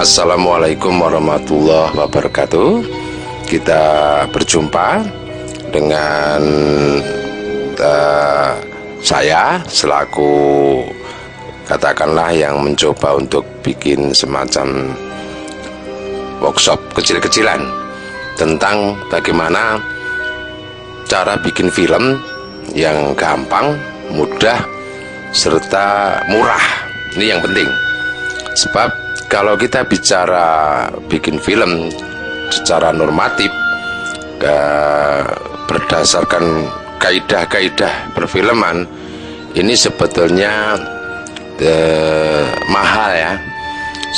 Assalamualaikum warahmatullahi wabarakatuh. Kita berjumpa dengan saya selaku katakanlah yang mencoba untuk bikin semacam workshop kecil-kecilan tentang bagaimana cara bikin film yang gampang, mudah, serta murah. Ini yang penting. Sebab kalau kita bicara bikin film secara normatif berdasarkan kaidah-kaidah perfilman, ini sebetulnya mahal ya.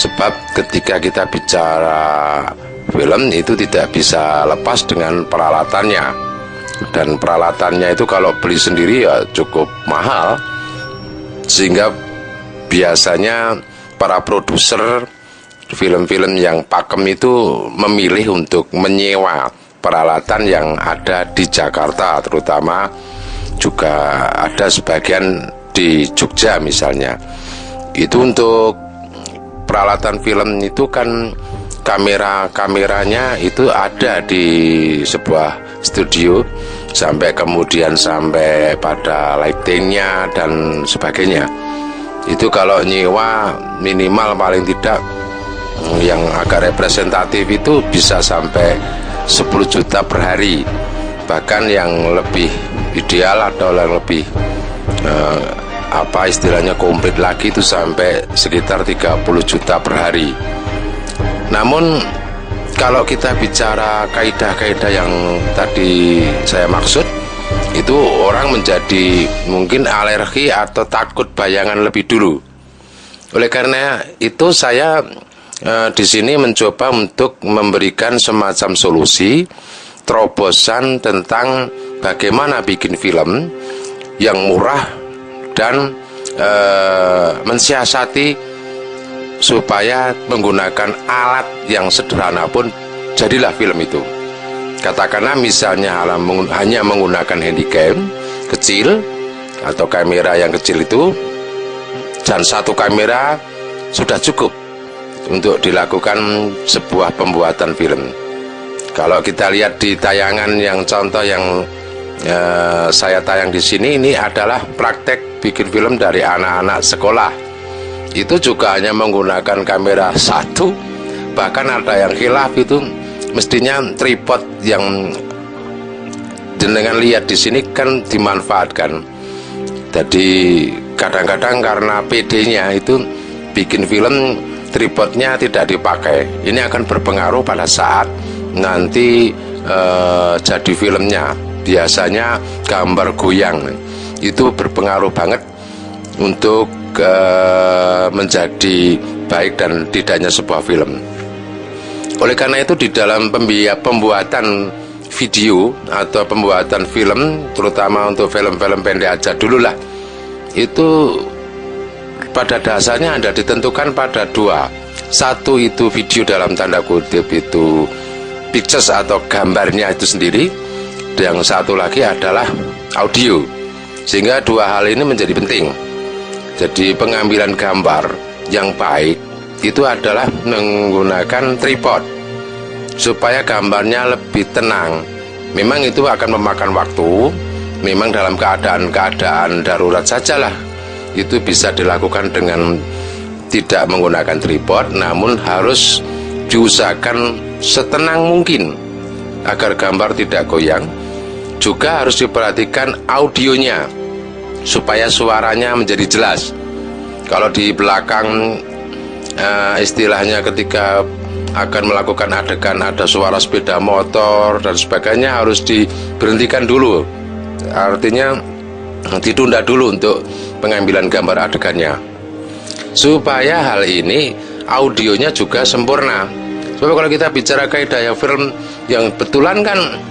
Sebab ketika kita bicara film itu tidak bisa lepas dengan peralatannya, dan peralatannya itu kalau beli sendiri ya cukup mahal, sehingga biasanya para produser film-film yang pakem itu memilih untuk menyewa peralatan yang ada di Jakarta, terutama juga ada sebagian di Jogja misalnya. Itu untuk peralatan film itu kan kameranya itu ada di sebuah studio, sampai kemudian sampai pada lightingnya dan sebagainya. Itu kalau nyewa minimal paling tidak yang agak representatif itu bisa sampai 10 juta per hari. Bahkan yang lebih ideal atau yang lebih istilahnya komplit lagi itu sampai sekitar 30 juta per hari. Namun kalau kita bicara kaidah-kaidah yang tadi saya maksud, itu orang menjadi mungkin alergi atau takut bayangan lebih dulu. Oleh karena itu saya di sini mencoba untuk memberikan semacam solusi, terobosan tentang bagaimana bikin film yang murah dan mensiasati supaya menggunakan alat yang sederhana pun jadilah film itu. Katakanlah misalnya hanya menggunakan handycam kecil atau kamera yang kecil itu, dan satu kamera sudah cukup untuk dilakukan sebuah pembuatan film. Kalau kita lihat di tayangan yang contoh yang saya tayang di sini, ini adalah praktek bikin film dari anak-anak sekolah. Itu juga hanya menggunakan kamera satu, bahkan ada yang khilaf itu mestinya tripod yang jenengan lihat di sini kan dimanfaatkan. Jadi kadang-kadang karena PD-nya itu bikin film tripodnya tidak dipakai. Ini akan berpengaruh pada saat nanti jadi filmnya. Biasanya gambar goyang itu berpengaruh banget untuk menjadi baik dan tidaknya sebuah film. Oleh karena itu di dalam pembuatan video atau pembuatan film, terutama untuk film-film pendek aja dulu lah, itu pada dasarnya ada ditentukan pada dua. Satu itu video dalam tanda kutip itu pictures atau gambarnya itu sendiri, yang satu lagi adalah audio. Sehingga dua hal ini menjadi penting. Jadi pengambilan gambar yang baik itu adalah menggunakan tripod supaya gambarnya lebih tenang. Memang itu akan memakan waktu, memang dalam keadaan darurat sajalah itu bisa dilakukan dengan tidak menggunakan tripod, namun harus diusahakan setenang mungkin agar gambar tidak goyang. Juga harus diperhatikan audionya supaya suaranya menjadi jelas. Kalau di belakang istilahnya ketika akan melakukan adegan ada suara sepeda motor dan sebagainya, harus diberhentikan dulu. Artinya ditunda dulu untuk pengambilan gambar adegannya, supaya hal ini audionya juga sempurna. Sebab kalau kita bicara kaidah yang film yang betulan kan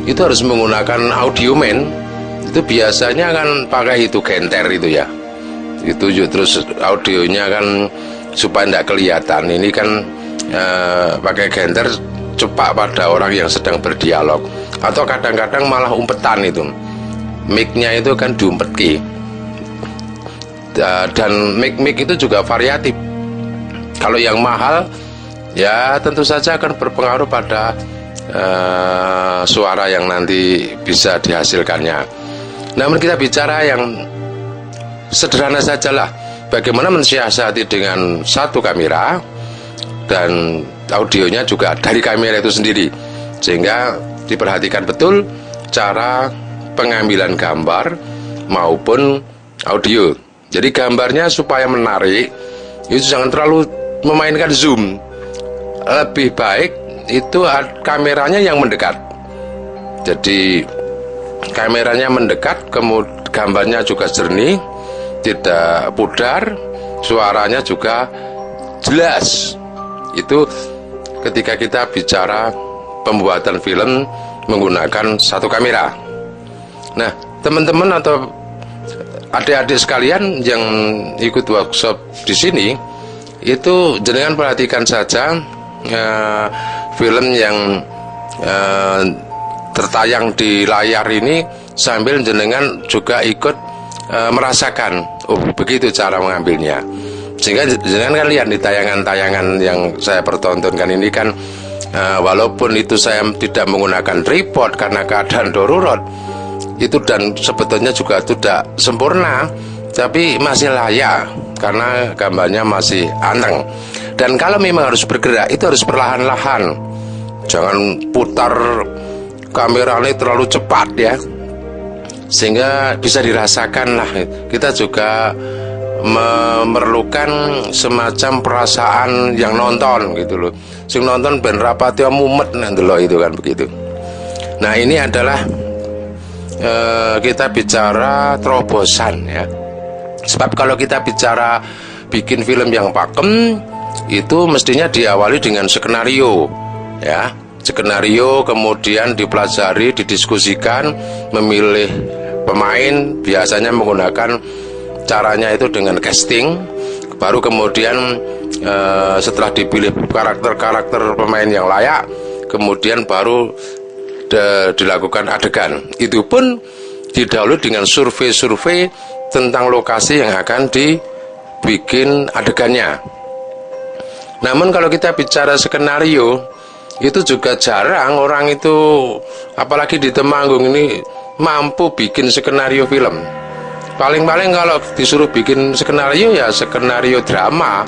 itu harus menggunakan audioman, itu biasanya kan pakai itu genter itu ya, itu terus audionya kan supaya tidak kelihatan. Ini kan pakai genter cepat pada orang yang sedang berdialog, atau kadang-kadang malah umpetan itu, mic-nya itu kan diumpetki. Dan mic itu juga variatif. Kalau yang mahal ya tentu saja akan berpengaruh pada suara yang nanti bisa dihasilkannya. Namun kita bicara yang sederhana sajalah, bagaimana mensiasati dengan satu kamera dan audionya juga dari kamera itu sendiri, sehingga diperhatikan betul cara pengambilan gambar maupun audio. Jadi gambarnya supaya menarik itu jangan terlalu memainkan zoom, lebih baik itu kameranya yang mendekat. Jadi kameranya mendekat, kemudian gambarnya juga jernih, tidak pudar, suaranya juga jelas. Itu ketika kita bicara pembuatan film menggunakan satu kamera. Nah, teman-teman atau adik-adik sekalian yang ikut workshop di sini, itu jenengan perhatikan saja film yang tertayang di layar ini sambil jenengan juga ikut merasakan, oh begitu cara mengambilnya. Sehingga jenengan kan lihat di tayangan-tayangan yang saya pertontonkan ini kan, walaupun itu saya tidak menggunakan tripod karena keadaan darurat itu, dan sebetulnya juga tidak sempurna, tapi masih layak karena gambarnya masih anteng. Dan kalau memang harus bergerak, itu harus perlahan-lahan, jangan putar kameranya terlalu cepat ya, sehingga bisa dirasakan lah. Kita juga memerlukan semacam perasaan yang nonton gitu loh, sing nonton ben rapati mumet ndelok itu kan begitu. Nah, ini adalah kita bicara terobosan ya. Sebab kalau kita bicara bikin film yang pakem, itu mestinya diawali dengan skenario ya. Skenario kemudian dipelajari, didiskusikan, memilih pemain, biasanya menggunakan caranya itu dengan casting. Baru kemudian setelah dipilih karakter-karakter pemain yang layak, kemudian baru dilakukan adegan. Itu pun didahului dengan survei-survei tentang lokasi yang akan dibikin adegannya. Namun kalau kita bicara skenario, itu juga jarang orang itu, apalagi di Temanggung ini, mampu bikin skenario film. Paling-paling kalau disuruh bikin skenario ya skenario drama.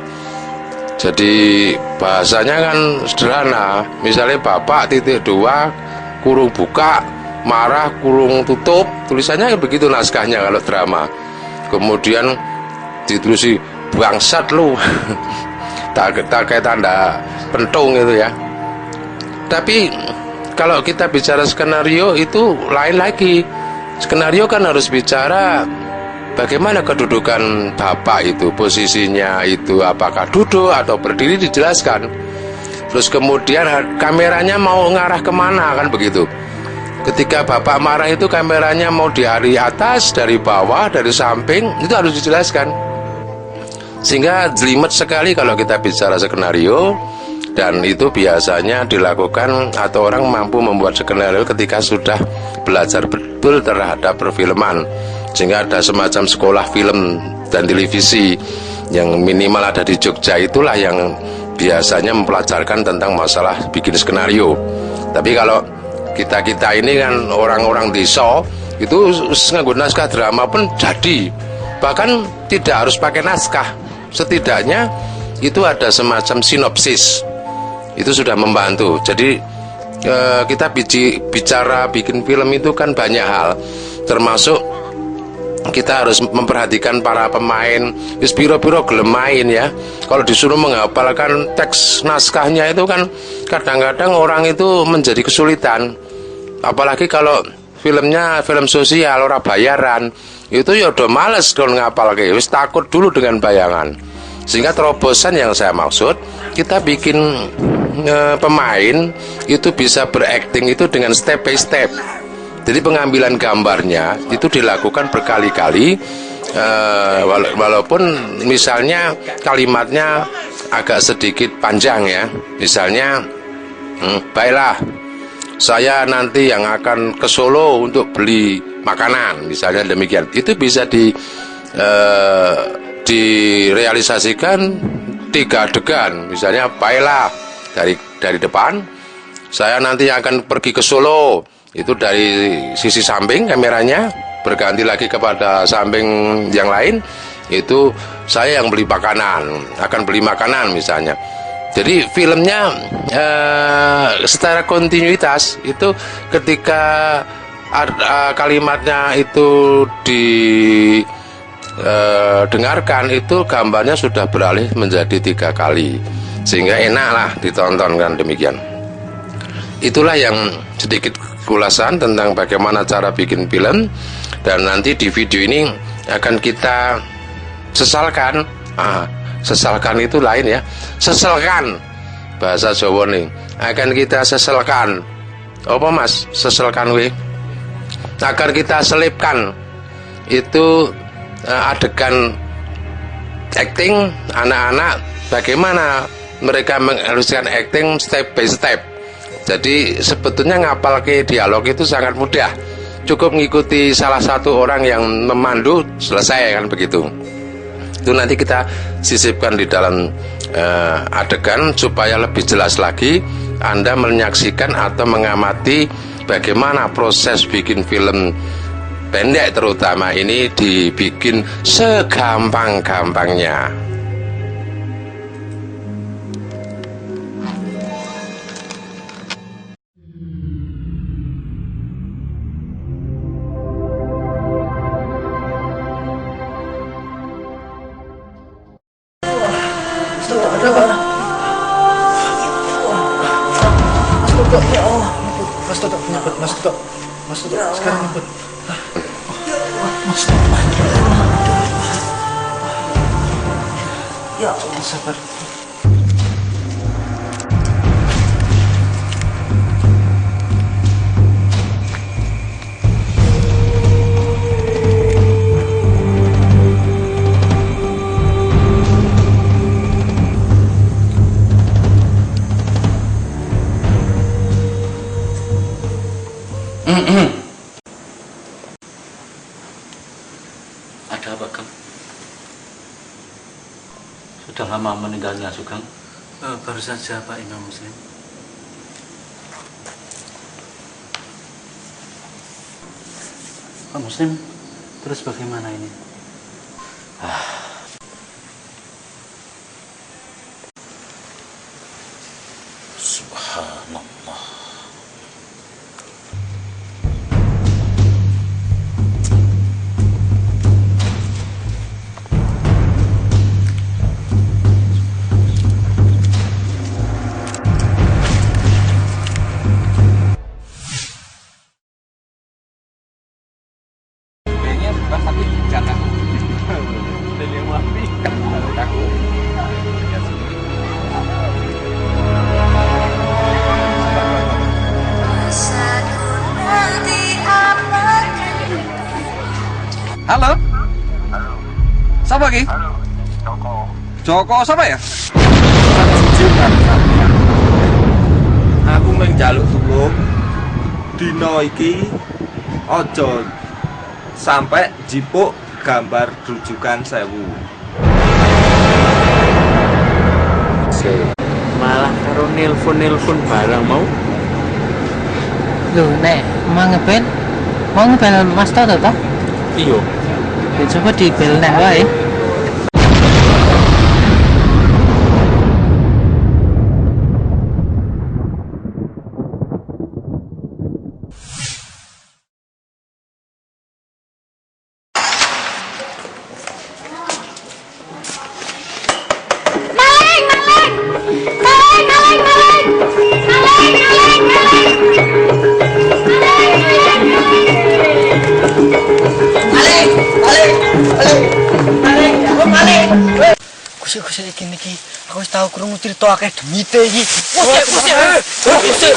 Jadi bahasanya kan sederhana, misalnya bapak titik dua kurung buka, marah kurung tutup, tulisannya begitu naskahnya kalau drama. Kemudian ditulis bangsat lu tak kayak tanda pentung itu ya. Tapi kalau kita bicara skenario itu lain lagi. Skenario kan harus bicara bagaimana kedudukan bapak itu, posisinya itu apakah duduk atau berdiri dijelaskan. Terus kemudian kameranya mau ngarah kemana kan begitu. Ketika bapak marah itu kameranya mau dari atas, dari bawah, dari samping, itu harus dijelaskan. Sehingga jelimet sekali kalau kita bicara skenario. Dan itu biasanya dilakukan atau orang mampu membuat skenario ketika sudah belajar betul terhadap perfilman. Sehingga ada semacam sekolah film dan televisi yang minimal ada di Jogja, itulah yang biasanya mempelajarkan tentang masalah bikin skenario. Tapi kalau kita ini kan orang-orang desa, itu nganggo naskah drama pun jadi. Bahkan tidak harus pakai naskah, setidaknya itu ada semacam sinopsis. Itu sudah membantu. Jadi kita bicara bikin film itu kan banyak hal, termasuk kita harus memperhatikan para pemain. Wis piro-piro gelem main ya. Kalau disuruh menghafalkan teks naskahnya itu kan kadang-kadang orang itu menjadi kesulitan. Apalagi kalau filmnya film sosial ora bayaran, itu ya udah males kalau ngapalke, wis takut dulu dengan bayangan. Sehingga terobosan yang saya maksud, kita bikin pemain itu bisa berakting itu dengan step by step. Jadi pengambilan gambarnya itu dilakukan berkali-kali, walaupun misalnya kalimatnya agak sedikit panjang ya. Misalnya, baiklah, saya nanti yang akan ke Solo untuk beli makanan, misalnya demikian. Itu bisa direalisasikan 3 adegan. Misalnya, baiklah, dari depan. Saya nanti akan pergi ke Solo, itu dari sisi samping kameranya, berganti lagi kepada samping yang lain, itu saya yang beli makanan, akan beli makanan misalnya. Jadi filmnya secara kontinuitas itu ketika kalimatnya itu didengarkan, itu gambarnya sudah beralih menjadi 3 kali, sehingga enaklah ditonton kan, demikian. Itulah yang sedikit ulasan tentang bagaimana cara bikin film, dan nanti di video ini akan kita sesalkan. Sesalkan itu lain ya, seselkan bahasa Jawa nih, akan kita seselkan. Apa mas seselkan we? Agar kita selipkan itu adegan acting anak-anak, bagaimana mereka menghaluskan acting step by step. Jadi sebetulnya ngapal ke dialog itu sangat mudah, cukup mengikuti salah satu orang yang memandu, selesai kan begitu. Itu nanti kita sisipkan di dalam adegan supaya lebih jelas lagi Anda menyaksikan atau mengamati bagaimana proses bikin film pendek terutama ini dibikin segampang-gampangnya. Mas Toto, sekarang nyebut. Mas ya Allah, sabar. Ada apa, Kang? Sudah lama meninggalnya Sugeng? Baru saja Pak Imam Muslim. Pak Muslim, terus bagaimana ini? Subhanallah. Halo? Siapa lagi? Joko siapa ya? Aku menjaluk tulung dino iki ojo sampai jipuk gambar rujukan 1000. Malah karo nelpon barang mau? Loh, nek mau ngebel Mas Toto toh? Iya. Ya coba dibel nek wae. Kusik iki aku wis tau krungu crita akeh demite iki. Kusik.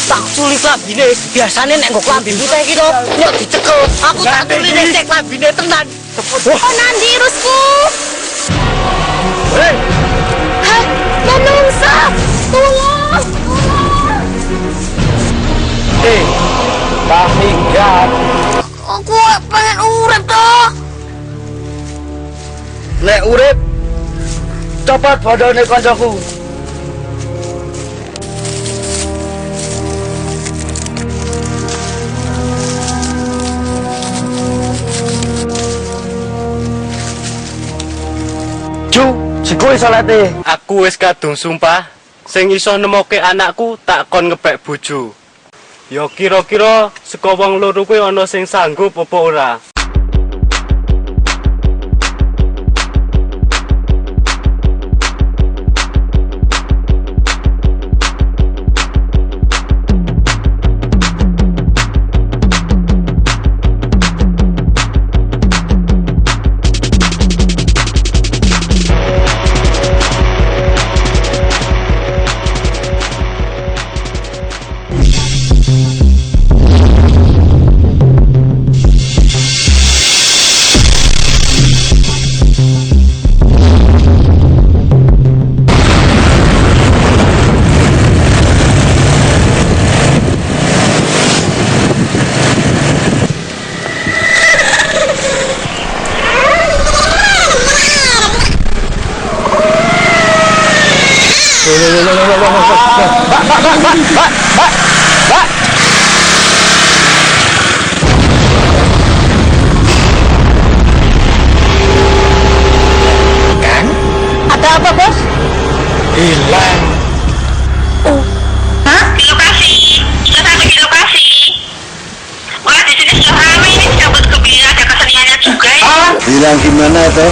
Tak sulit lambine. Biasane nek nggo klambi putih iki to, nyok dicekel. Aku tak sulit nek klambine tenan. Oh Nandi rusku. Hei. Hah, manungsa. Tolong. Paminggat. Aku pengen urip toh. Lek urip cepet bodone kancaku. Kowe salate. Aku wis kadung sumpah, sing iso nemoke anakku tak kon ngebek bojo. Ya kira-kira saka wong loro kuwi ana sing sanggup apa ora? Ada apa, Bos? Hilang. Hah? Di lokasi. Sudah sampai di lokasi. Wah, di sini sudah ramai ini disambut gembira, ada keseniannya juga ya. Bilang gimana tuh?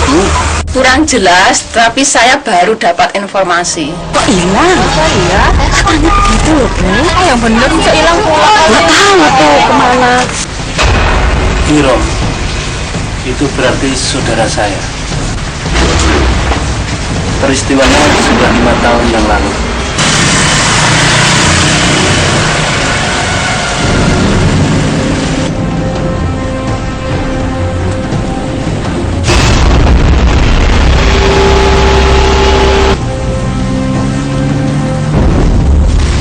Kurang jelas, tapi saya baru dapat informasi. Kok hilang? Oh iya? Katanya begitu loh, Bu. Yang bener bisa hilang pulang. Nggak tahu tuh kemana. Kiro, itu berarti saudara saya. Peristiwanya sudah 5 tahun yang lalu.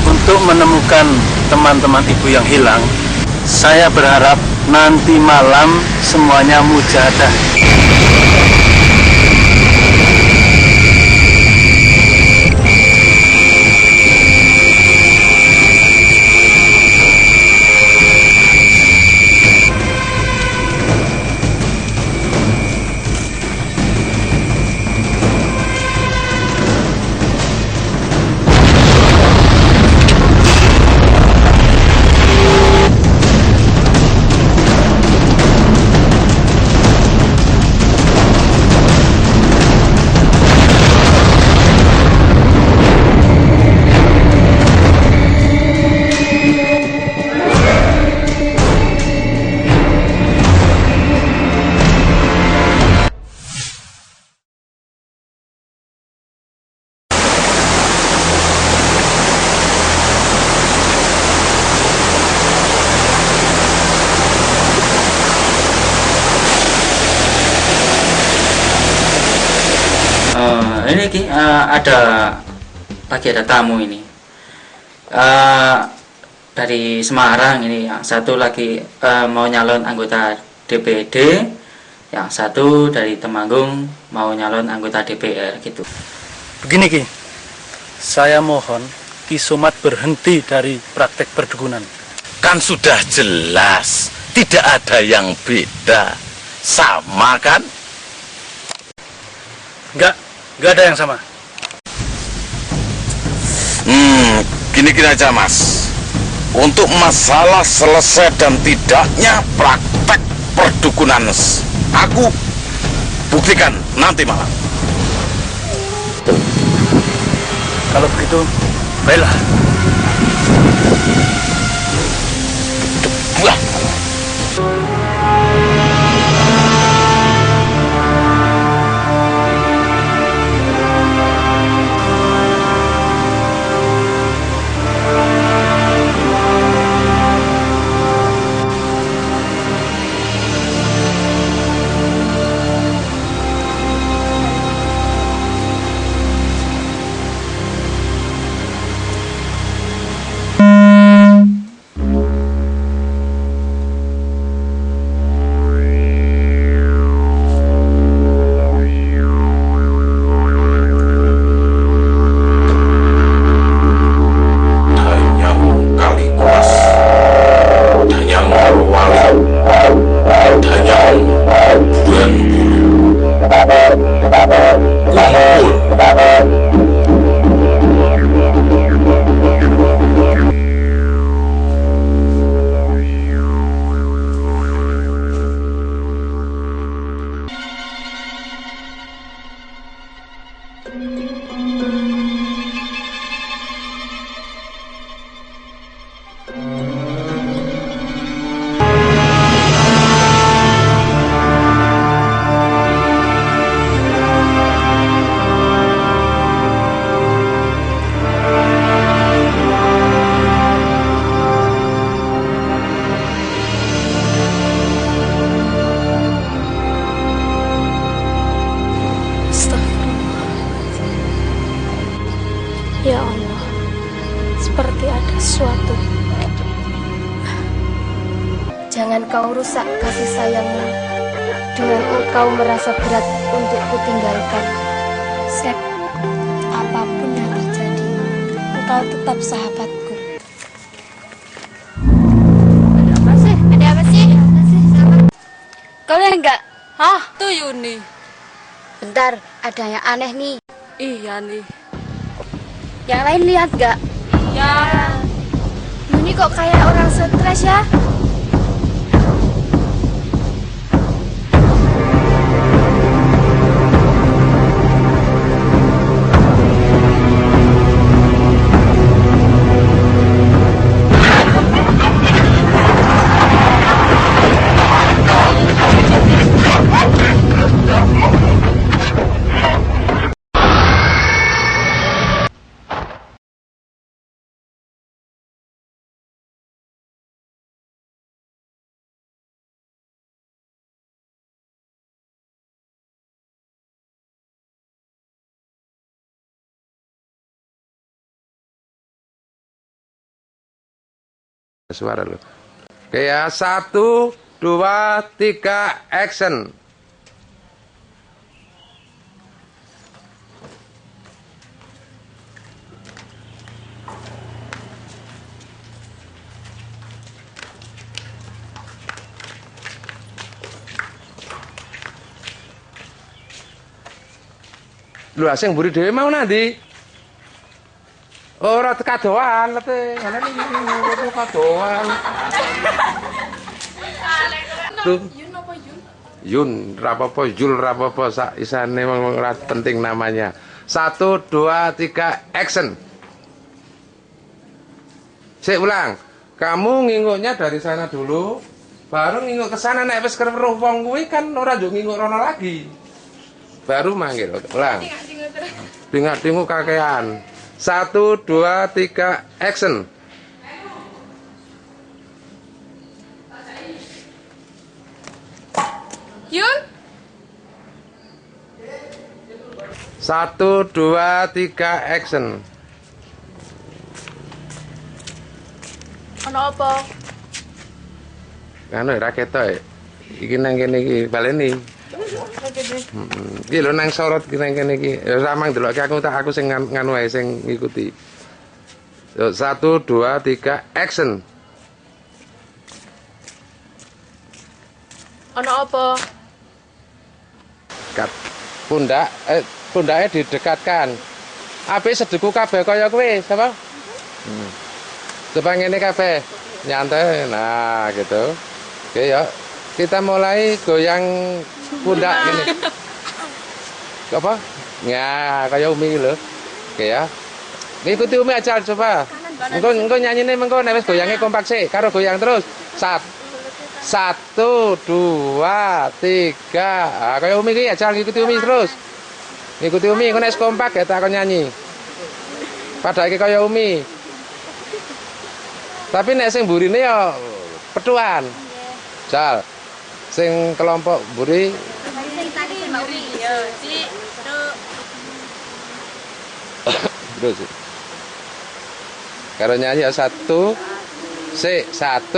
Untuk menemukan teman-teman ibu yang hilang, saya berharap nanti malam semuanya mujahadah. Ini Ki, lagi ada tamu ini dari Semarang ini. Yang satu lagi mau nyalon anggota DPD, yang satu dari Temanggung mau nyalon anggota DPR gitu. Begini Ki, saya mohon Ki Somad berhenti dari praktek perdukunan. Kan sudah jelas, tidak ada yang beda. Sama kan? Enggak ada yang sama. Gini aja Mas. Untuk masalah selesai dan tidaknya praktek perdukunan, aku buktikan nanti malam. Kalau begitu, baiklah. Wah. engkau rusak kasih sayangmu, dengan engkau merasa berat untuk kutinggalkan. Sep, apapun yang terjadi, engkau tetap sahabatku. Ada apa sih? Kau lihat enggak? Hah, tuh Yuni. Bentar, ada yang aneh nih. Iya nih. Yang lain lihat enggak? Ya. Yuni kok kayak orang stres ya? Suara lu. Oke ya, 1, 2, 3, action. Lu asing buri dhewe mau nanti. Ora teka doan, lete. Ngene iki teka doan. Yun, rapopo, Jul, rapopo, sak isane ora penting namanya. 1, 2, 3, action. Sik ulang. Kamu nginguknya dari sana dulu, baru nginguk ke sana. Nek wis keruh wong kuwi kan ora njuk nginguk rono lagi. Baru manggil. Ulang. Dingak-dinguk kakean. 1, 2, 3, action. Yun. 1, 2, 3, action. Ono apa? Anu ra ketok. Iki nang kene iki baleni. Iki lho nang sorot iki nang kene iki. Ya samang delokke aku sing nganu wae sing ngikuti. 1, 2, 3, action. Ono apa? Kat pundake didekatkan. Ape sedeku kabeh kaya kowe, sapa? Coba ngene kabeh. Nyantai. Nah, gitu. Oke ya. Kita mulai goyang pundak ini. Apa? Ya, kayak Umi lho. Oke ya. Ngikuti Umi aja coba. Engko nyanyine mengko nek wis goyange kompak sik, karo goyang terus. 1, 2, 3. Ah, kayak Umi iki aja ngikuti Umi terus. Ngikuti Umi engko nek wis kompak ya tak nyanyi. Padahal kayak Umi. Tapi nek sing burine ya petuan. Jal. Sing kelompok buri terus karo nyanyi ya 1 sik 1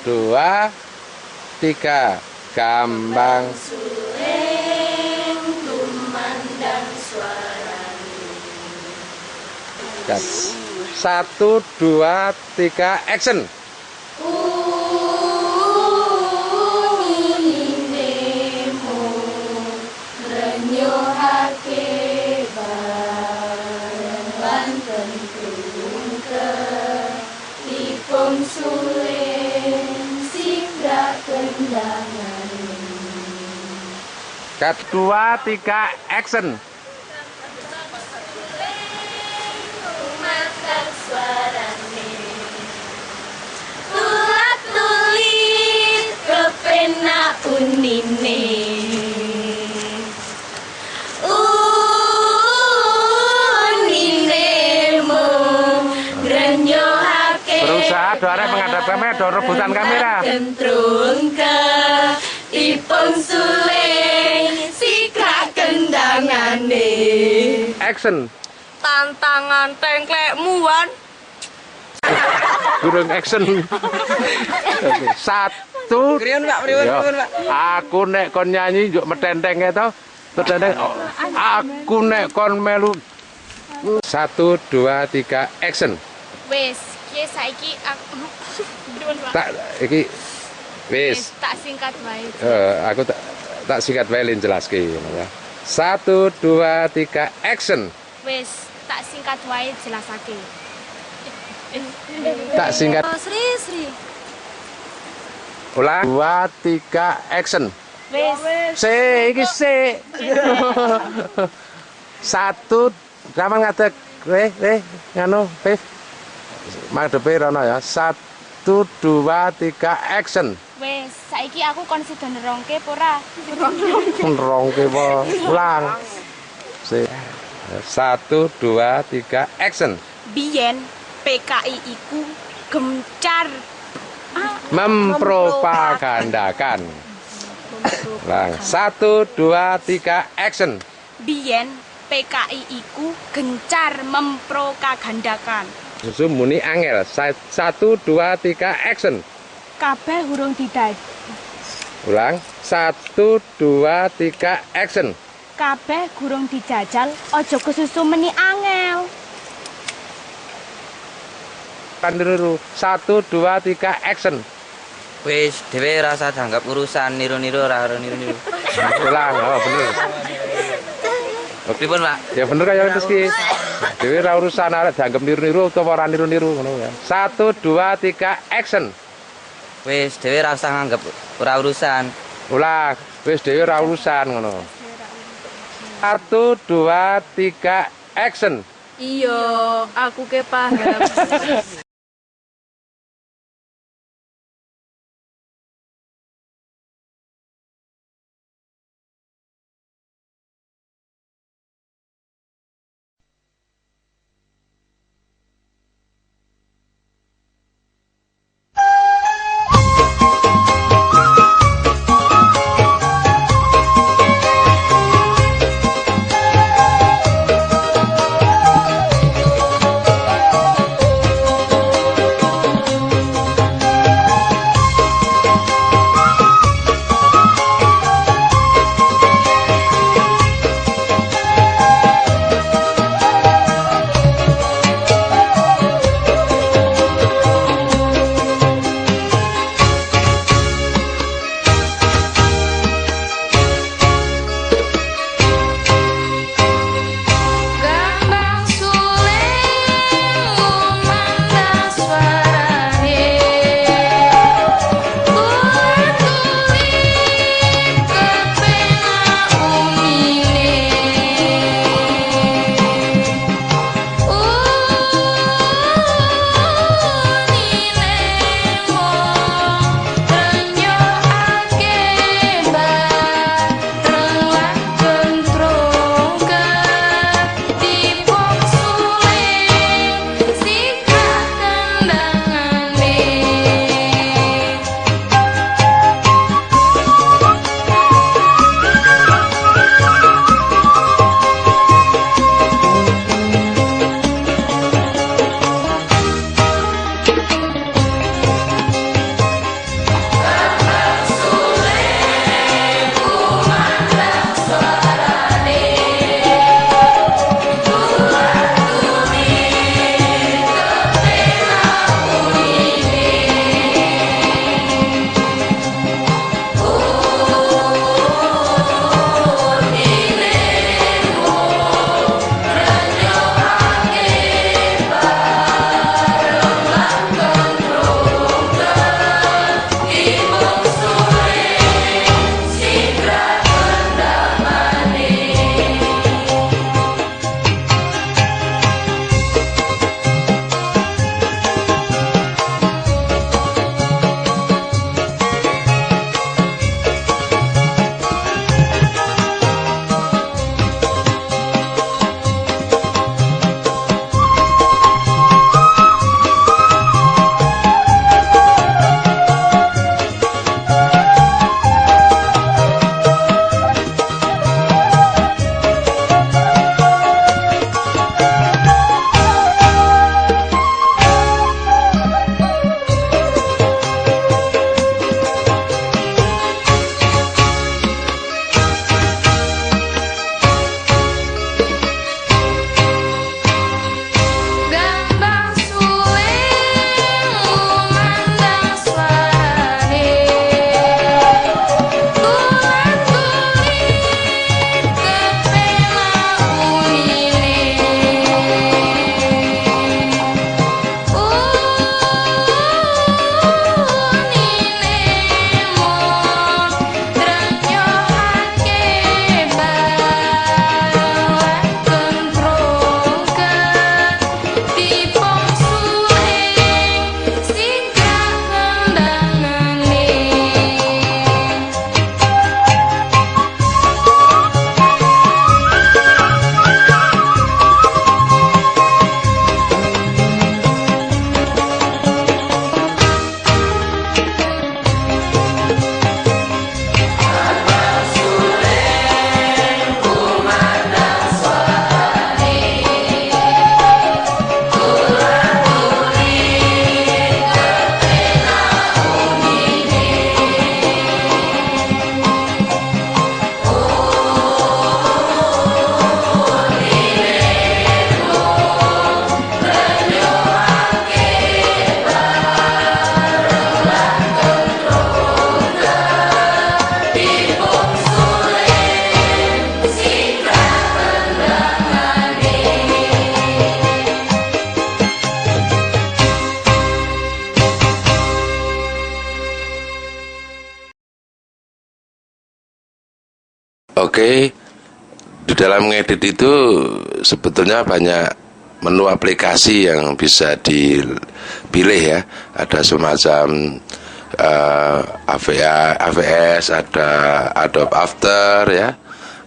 2 3 gambang kumandang suarane 1 2 3 action. Cut 2, 3, action. Tulat tulit kepenak unine. Berusaha doare menghadap kamera, do rebutan kamera. Kentrung ke tipung suling sikak kendangane. Action. Tantangan tengklekmu wan. Durung action. 1 Satu. Kriyon Pak, pripun Yo, Pak? aku nek kon nyanyi njuk metenteng to. Metenteng. Aku nek kon melu. 1 2 3 action. Wes, ki saiki aku Dun, Pak. Tak iki wis. Tak singkat wae. Aku tak singkat wae lin jelaske ya. 1 2 3 action. Wes, tak singkat wae jelasake. Tak singkat. Sri. Ulang 2 3 action. Wes. Iki se. 1 Kapan ngadeg nganu Pif. Madepe rono ya. 1 2 3 action. Wes, saiki aku kon sida nerongke apa ora? Nerongke apa? Ulang. 1 2 3 action. Biyen PKI iku gencar Mempropagandakan. Ulang. 1 2 3 action. Biyen PKI iku gencar mempropagandakan. Susu muni angel. 1 2 3 action. Kabeh urung didad. Ulang. 1 2 3 action. Kabeh gurung dijajal, aja kesusu meni angel. Kandiru 1 2 3 action. Wis dhewe rasa dianggap urusan niru-niru ora niru-niru. Ulang. Oh bener. Pripun Pak? Ya bener kaya Rizky. Dewe ra urusan arek dianggap niru-niru utawa ora niru-niru ngono ya. 1 2 3 action. Wis dhewe ra usah nganggep ora urusan. Ulang. Wis dhewe ra urusan ngono. 1 2 3 action. Iya, aku ke paham. Oke, di dalam ngedit itu sebetulnya banyak menu aplikasi yang bisa dipilih ya. Ada semacam AVS, ada Adobe After ya,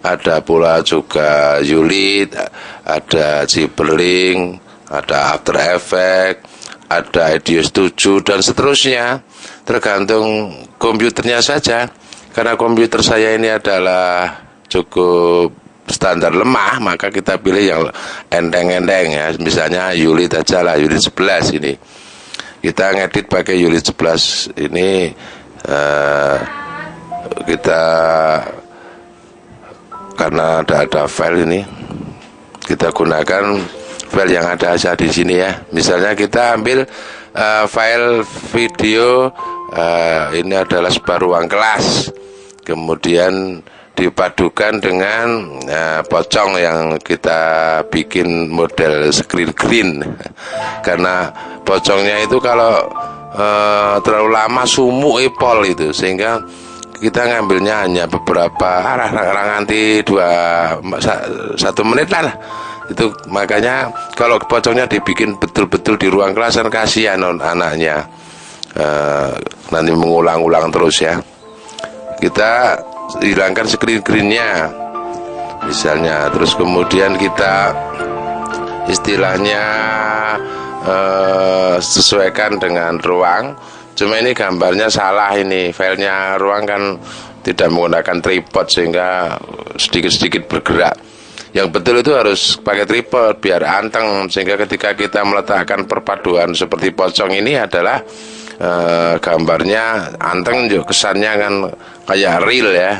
ada pula juga Ulit, ada Gibberling, ada After Effects, ada Audio Studio dan seterusnya, tergantung komputernya saja. Karena komputer saya ini adalah cukup standar lemah, maka kita pilih yang enteng-enteng ya. Misalnya Ulit aja lah, Ulit 11 ini. Kita ngedit pakai Ulit 11 ini, kita karena ada file ini, kita gunakan file yang ada aja di sini ya. Misalnya kita ambil file video, ini adalah sebuah ruang kelas, kemudian dipadukan dengan pocong yang kita bikin model screen green. Karena pocongnya itu kalau terlalu lama sumuk ipol itu, sehingga kita ngambilnya hanya beberapa nganti 1 menit lah. Itu makanya kalau pocongnya dibikin betul-betul di ruang kelas kan kasihan anaknya, nanti mengulang-ulang terus ya. Kita hilangkan screen green-nya misalnya, terus kemudian kita istilahnya sesuaikan dengan ruang. Cuma ini gambarnya salah, ini filenya ruang kan tidak menggunakan tripod sehingga sedikit-sedikit bergerak. Yang betul itu harus pakai tripod biar anteng, sehingga ketika kita meletakkan perpaduan seperti pocong ini adalah gambarnya anteng, juga kesannya kan kayak real ya.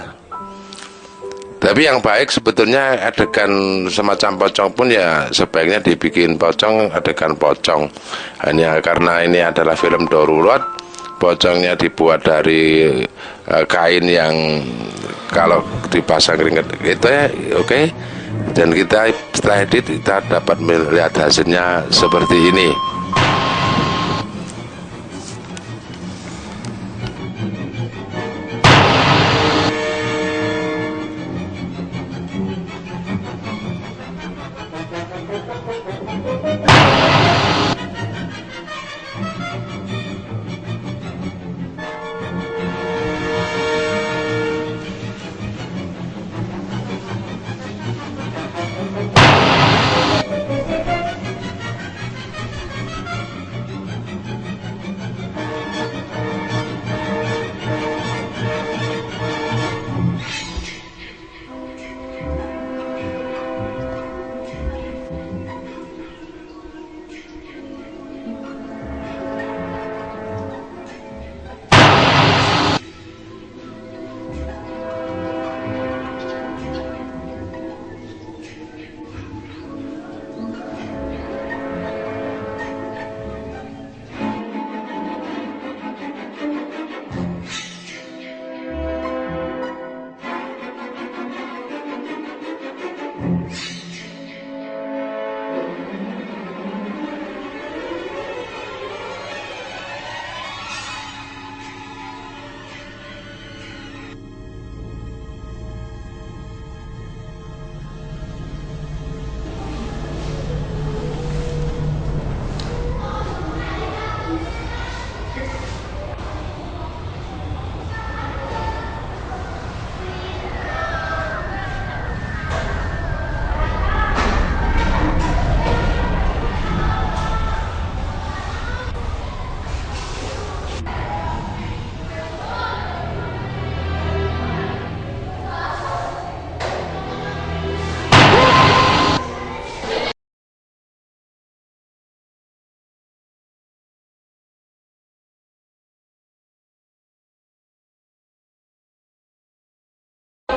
Tapi yang baik sebetulnya adegan semacam pocong pun ya sebaiknya dibikin pocong, adegan pocong. Hanya karena ini adalah film darurat, pocongnya dibuat dari kain yang kalau dipasang keringet itu ya oke. Dan kita setelah edit kita dapat melihat hasilnya seperti ini.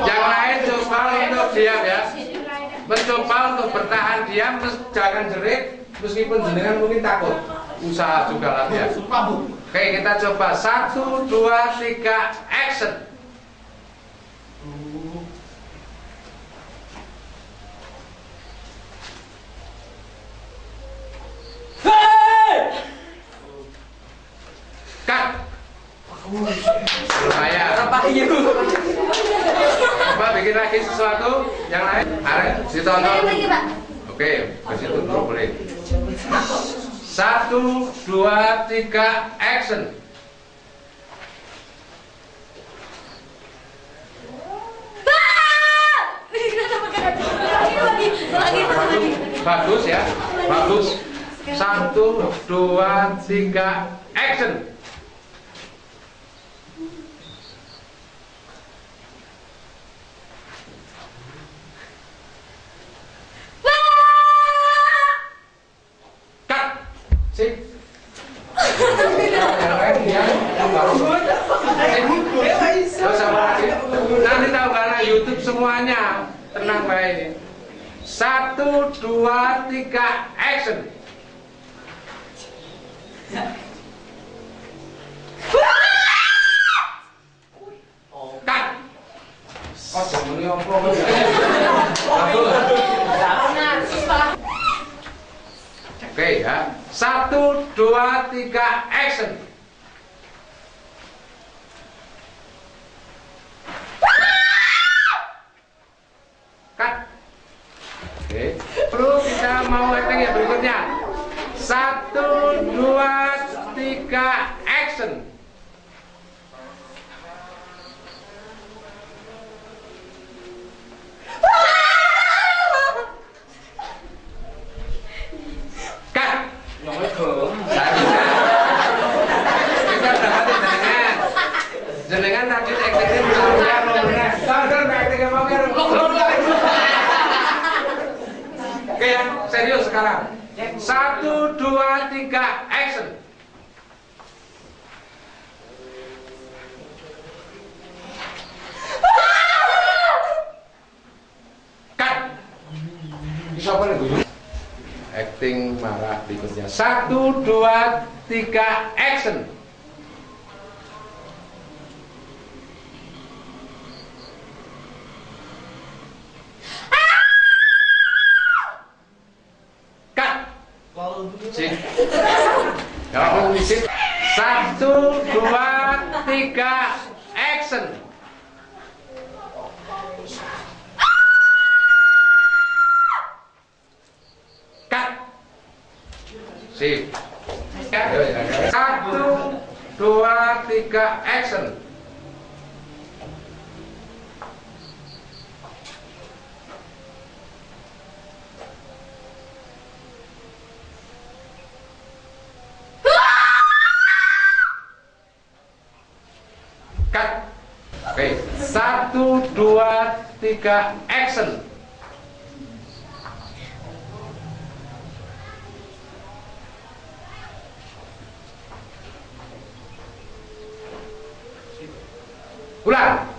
Yang lain coba untuk diam ya, mencoba untuk bertahan diam, terus jangan jerit, meskipun jenengan mungkin takut, usaha juga latihan. Oke, kita coba 1, 2, 3, action. Cut. Lumayan. Coba bikin lagi sesuatu yang lain. Arek, ditonton. Oke, ke situ dulu boleh. 1, 2, 3, action. Bagus ya, bagus. 1, 2, 3, action. Cut. Sip. Nanti tahu karena YouTube semuanya. Tenang baik. 1, 2, 3, action. Cut. Oh, jangan ngomong. Oke ya. 1, 2, 3, action. Cut. Oke. Perlu kita mau acting yang berikutnya. 1, 2, 3, action. Cut. Jenengan tadi actingnya Oke ya, serius sekarang. 1, 2, 3, action. Cut. Bisa apa nih? Acting marah berikutnya. 1, 2, 3, action. Sip. Ya, sip. 1, 2, 3, action. Cut. Sip. 1, 2, 3, action. Cut. Oke, 1, 2, 3, action. Ulang.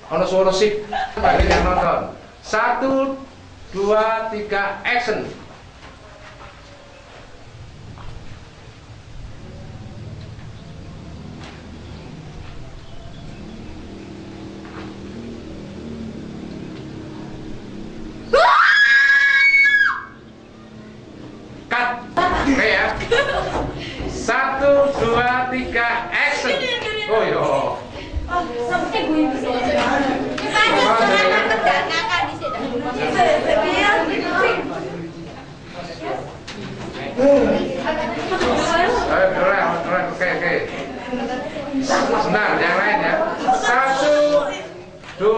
Ono suara sip bagi yang nonton. 1, 2, 3, action. Oke ya. 1, 2, 3, action. Oh yo. Oke. Sebentar, yang lain ya. 1, 2,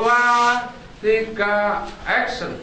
3, action.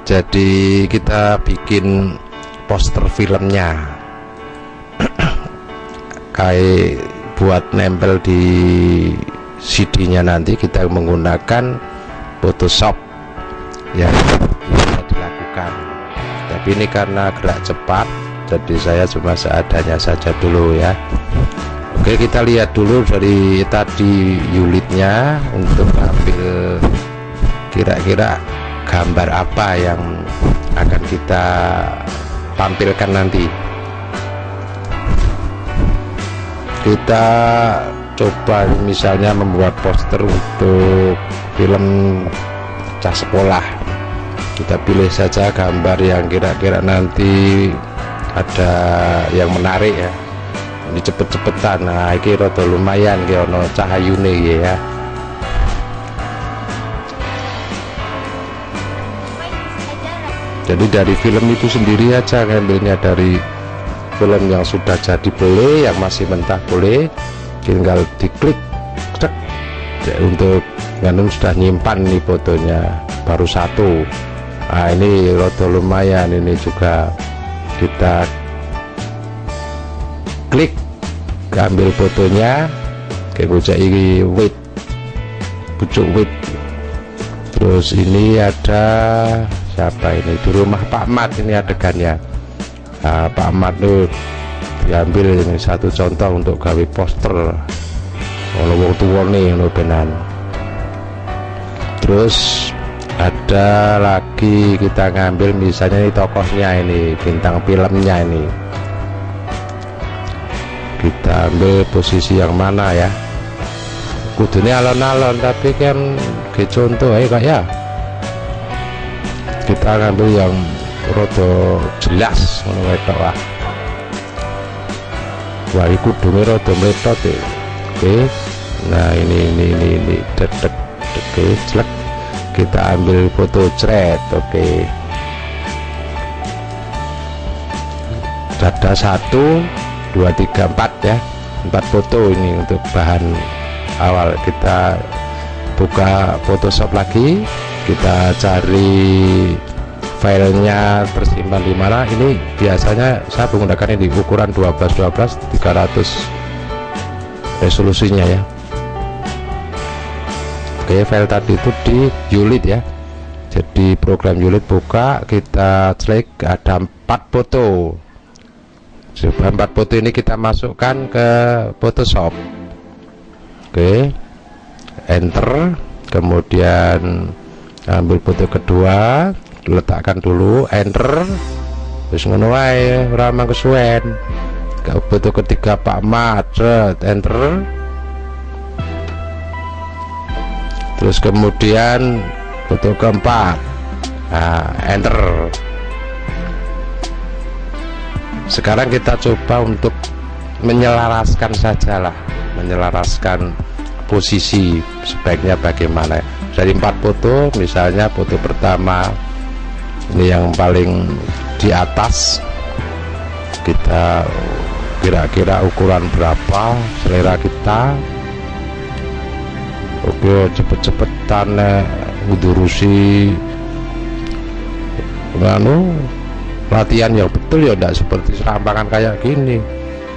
Jadi kita bikin poster filmnya kayak buat nempel di CD-nya. Nanti kita menggunakan Photoshop yang bisa dilakukan, tapi ini karena gerak cepat jadi saya cuma seadanya saja dulu ya. Oke, kita lihat dulu dari tadi unitnya untuk ambil kira-kira gambar apa yang akan kita tampilkan nanti. Kita coba misalnya membuat poster untuk film cah sekolah. Kita pilih saja gambar yang kira-kira nanti ada yang menarik ya, ini cepet-cepetan. Nah ini rada lumayan kayak ono cahayune ya. Jadi dari film itu sendiri aja ngambilnya, dari film yang sudah jadi boleh, yang masih mentah boleh, tinggal diklik cek. Untuk nganu sudah nyimpan nih fotonya baru satu. Nah ini rada lumayan, ini juga kita klik ambil fotonya, kayak bocah ini wait, pucuk wait. Terus ini ada siapa ini, di rumah Pak Mat ini adegannya. Nah, Pak Mat tuh diambil ini satu contoh untuk gawe poster kalau wong tua nih benan. Terus ada lagi kita ngambil misalnya ini tokohnya, ini bintang filmnya, ini kita ambil posisi yang mana ya, kudunya alon-alon tapi kan ke contoh ya kak ya, kita ngambil yang rada jelas ngono wetok lah. Wah iki kudune rada meletot ya. Oke, nah ini dedek oke, jelek. Kita ambil foto cret. Oke, ada 1 2 3 4 ya, 4 foto ini untuk bahan awal. Kita buka Photoshop lagi, kita cari filenya tersimpan di mana. Ini biasanya saya menggunakan ini ukuran 12 300 resolusinya ya. Oke, file tadi itu di Ulit ya. Jadi program Ulit buka, kita klik, ada 4 foto. 4 foto ini kita masukkan ke Photoshop. Oke, enter, kemudian ambil foto kedua, letakkan dulu, enter, terus ngono wae, ora mang kesuwen. Foto ketiga Pak Mat, enter. Terus kemudian foto keempat, nah, enter. Sekarang kita coba untuk menyelaraskan sajalah, menyelaraskan posisi sebaiknya bagaimana. Dari 4 foto, misalnya foto pertama ini yang paling di atas, kita kira-kira ukuran berapa selera kita. Oke, cepet-cepetan ngudurusi nganu latihan yang betul ya, tidak seperti serampangan kayak gini.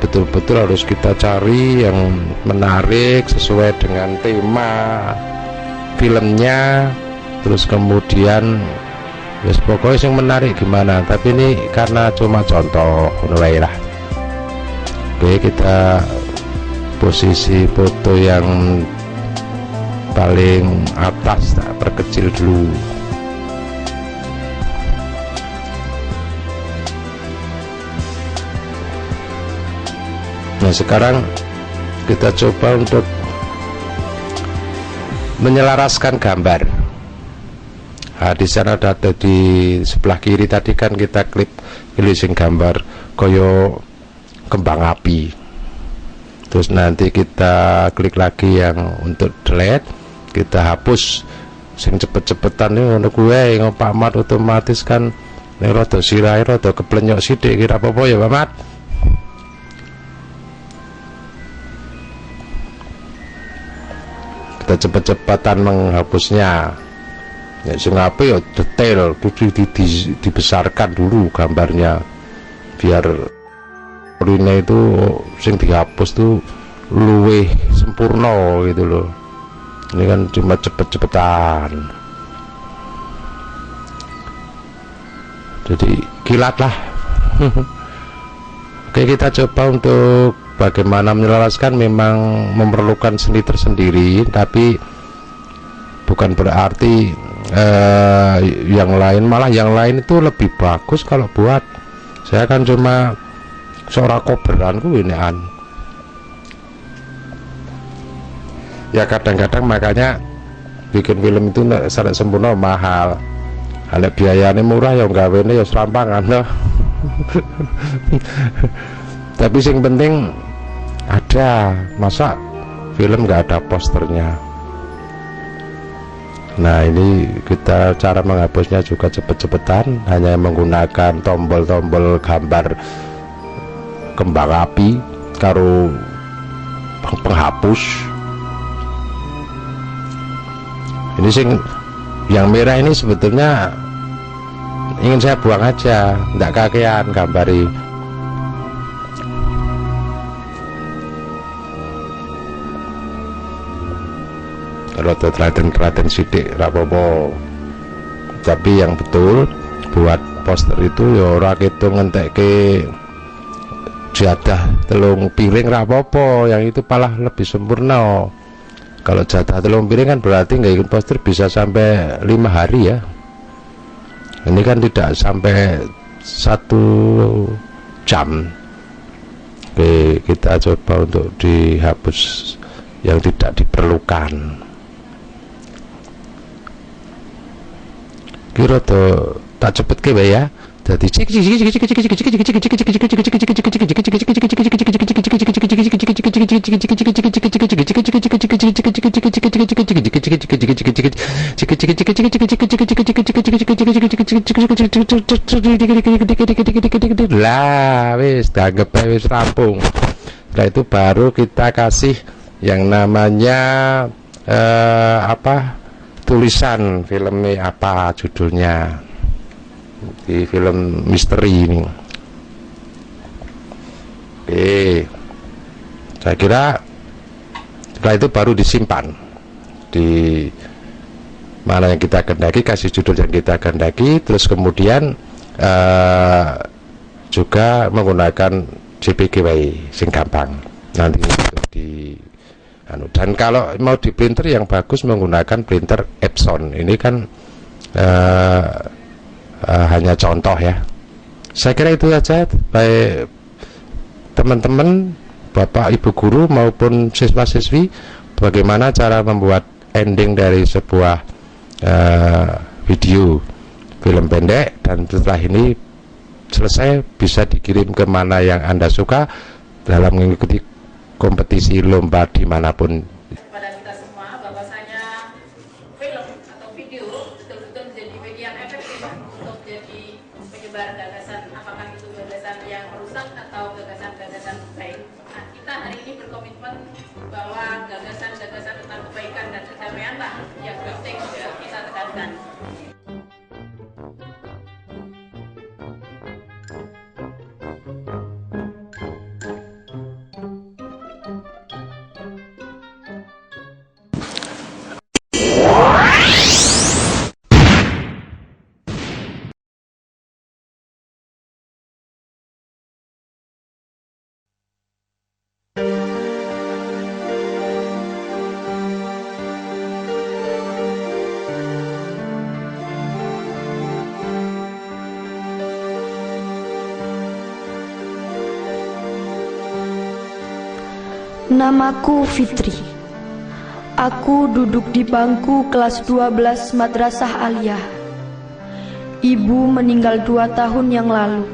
Betul-betul harus kita cari yang menarik sesuai dengan tema filmnya. Terus kemudian yes, pokoknya yang menarik gimana, tapi ini karena cuma contoh mulai lah. Oke, kita posisi foto yang paling atas tak perkecil dulu. Nah sekarang kita coba untuk menyelaraskan gambar. Nah, di sana ada di sebelah kiri tadi kan kita klik pilih gambar koyo kembang api. Terus nanti kita klik lagi yang untuk delete, kita hapus sing cepet-cepetan nih untuk gue yang Pak Mat otomatis kan nih rada sirai rada keplenyok sidik, kira apa ya Pak Mat. Kita cepet-cepetan menghapusnya. Nek sing apik ya detail, kudu dibesarkan dulu gambarnya biar rine itu sing dihapus tuh luwih sempurna gitu loh. Ini kan cuma cepet-cepetan, jadi kilat lah. Oke, kita coba untuk bagaimana menyelaraskan. Memang memerlukan seni tersendiri, tapi bukan berarti yang lain, malah yang lain itu lebih bagus kalau buat saya kan cuma seorang koberanku ini ya. Kadang-kadang makanya bikin film itu sangat sempurna mahal, ada biayanya murah ya gawene ya serampangan loh. Tapi yang penting ada, masa film nggak ada posternya. Nah, ini kita cara menghapusnya juga cepet-cepetan, hanya menggunakan tombol-tombol gambar kembang api karo penghapus. Ini yang merah ini sebetulnya ingin saya buang aja, tidak kakean gambari. Kalau telaten sidik rapopo, tapi yang betul buat poster itu ya ora kita ngentekke jadah telung piring rapopo, yang itu malah lebih sempurna. Kalau jatah telung piring kan berarti nggak ikut poster bisa sampai 5 hari ya. Ini kan tidak sampai 1 jam. Oke, kita coba untuk dihapus yang tidak diperlukan. Kira tuh tak cepet ke ya. Jadi lah wis tanggep wis rampung. Setelah itu baru kita kasih yang namanya tulisan filmnya apa judulnya di film misteri ini. Oke, saya kira setelah itu baru disimpan di mana yang kita kehendaki, kasih judul yang kita kehendaki, terus kemudian juga menggunakan JPG sing gampang nanti untuk di dan kalau mau di printer yang bagus menggunakan printer Epson. Ini kan hanya contoh ya. Saya kira itu saja, baik teman-teman, bapak ibu guru maupun siswa-siswi, bagaimana cara membuat ending dari sebuah video film pendek, dan setelah ini selesai bisa dikirim ke mana yang Anda suka dalam mengikuti kompetisi lomba dimanapun. Pada kita semua bahwasanya film atau video betul-betul menjadi media yang efektif untuk jadi penyebar gagasan, apakah itu gagasan yang merusak atau gagasan-gagasan baik. Nah, kita hari ini berkomitmen bahwa gagasan-gagasan tentang kebaikan dan kedamaianlah yang penting kita tekankan. Namaku Fitri. Aku duduk di bangku kelas 12 Madrasah Aliyah. Ibu meninggal 2 tahun yang lalu.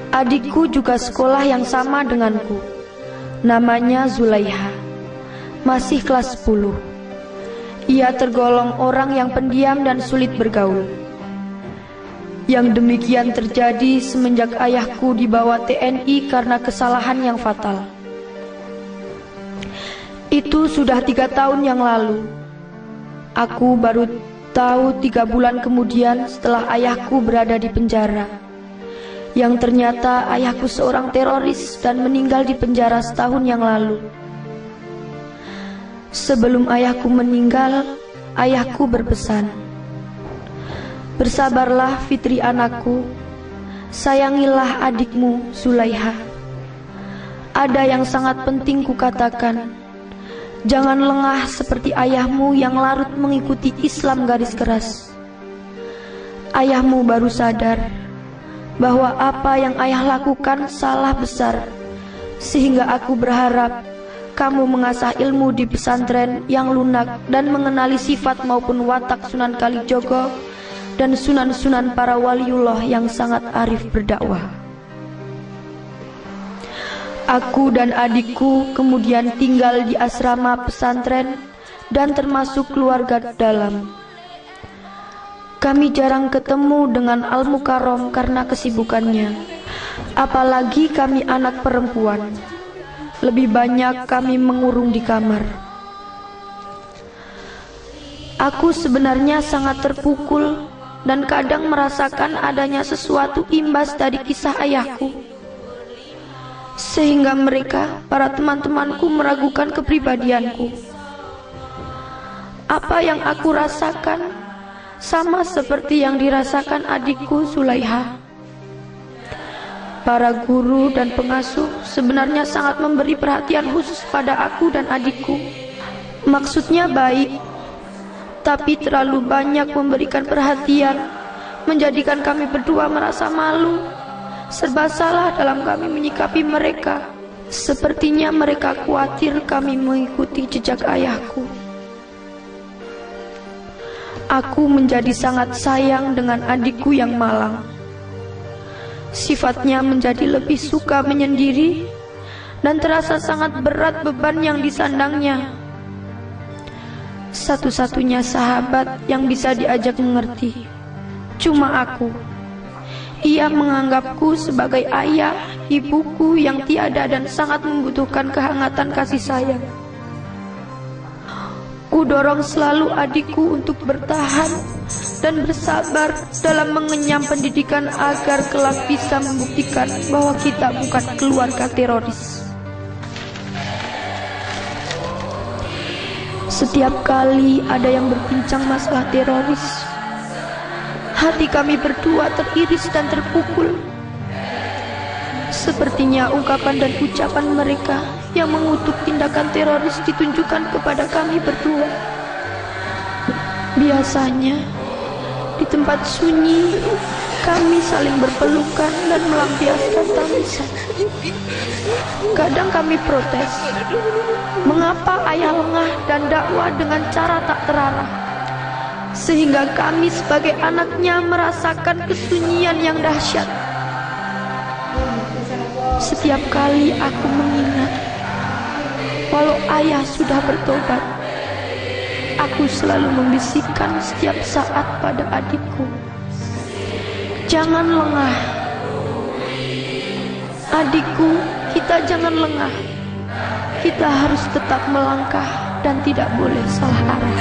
Adikku juga sekolah yang sama denganku. Namanya Zulaiha. Masih kelas 10. Ia tergolong orang yang pendiam dan sulit bergaul. Yang demikian terjadi semenjak ayahku dibawa TNI karena kesalahan yang fatal. Itu sudah 3 tahun yang lalu. Aku baru Tahu 3 bulan kemudian setelah ayahku berada di penjara, yang ternyata ayahku seorang teroris dan meninggal di penjara setahun yang lalu. Sebelum ayahku meninggal, ayahku berpesan, "Bersabarlah Fitri anakku, sayangilah adikmu Zulaiha. Ada yang sangat penting kukatakan, jangan lengah seperti ayahmu yang larut mengikuti Islam garis keras. Ayahmu baru sadar bahwa apa yang ayah lakukan salah besar, sehingga aku berharap kamu mengasah ilmu di pesantren yang lunak dan mengenali sifat maupun watak Sunan Kalijogo dan sunan-sunan para waliullah yang sangat arif berdakwah." Aku dan adikku kemudian tinggal di asrama pesantren dan termasuk keluarga dalam. Kami jarang ketemu dengan Al-Mukarram karena kesibukannya. Apalagi kami anak perempuan. Lebih banyak kami mengurung di kamar. Aku sebenarnya sangat terpukul dan kadang merasakan adanya sesuatu imbas dari kisah ayahku, sehingga mereka, para teman-temanku, meragukan kepribadianku. Apa yang aku rasakan sama seperti yang dirasakan adikku Zulaiha. Para guru dan pengasuh sebenarnya sangat memberi perhatian khusus pada aku dan adikku. Maksudnya baik, tapi terlalu banyak memberikan perhatian, menjadikan kami berdua merasa malu. Serba salah dalam kami menyikapi mereka. Sepertinya mereka khawatir kami mengikuti jejak ayahku. Aku menjadi sangat sayang dengan adikku yang malang. Sifatnya menjadi lebih suka menyendiri dan terasa sangat berat beban yang disandangnya. Satu-satunya sahabat yang bisa diajak mengerti cuma aku. Ia menganggapku sebagai ayah, ibuku yang tiada dan sangat membutuhkan kehangatan kasih sayang. Kudorong selalu adikku untuk bertahan dan bersabar dalam mengenyam pendidikan agar kelak bisa membuktikan bahwa kita bukan keluarga teroris. Setiap kali ada yang berbincang masalah teroris, hati kami berdua teriris dan terpukul. Sepertinya ungkapan dan ucapan mereka yang mengutuk tindakan teroris ditunjukkan kepada kami berdua. Biasanya di tempat sunyi kami saling berpelukan dan melampiaskan tangisan. Kadang kami protes, mengapa ayah lengah dan dakwah dengan cara tak terarah, sehingga kami sebagai anaknya merasakan kesunyian yang dahsyat. Setiap kali aku mengingat, walau ayah sudah bertobat, aku selalu membisikkan setiap saat pada adikku, jangan lengah. Adikku, kita jangan lengah. Kita harus tetap melangkah dan tidak boleh salah arah.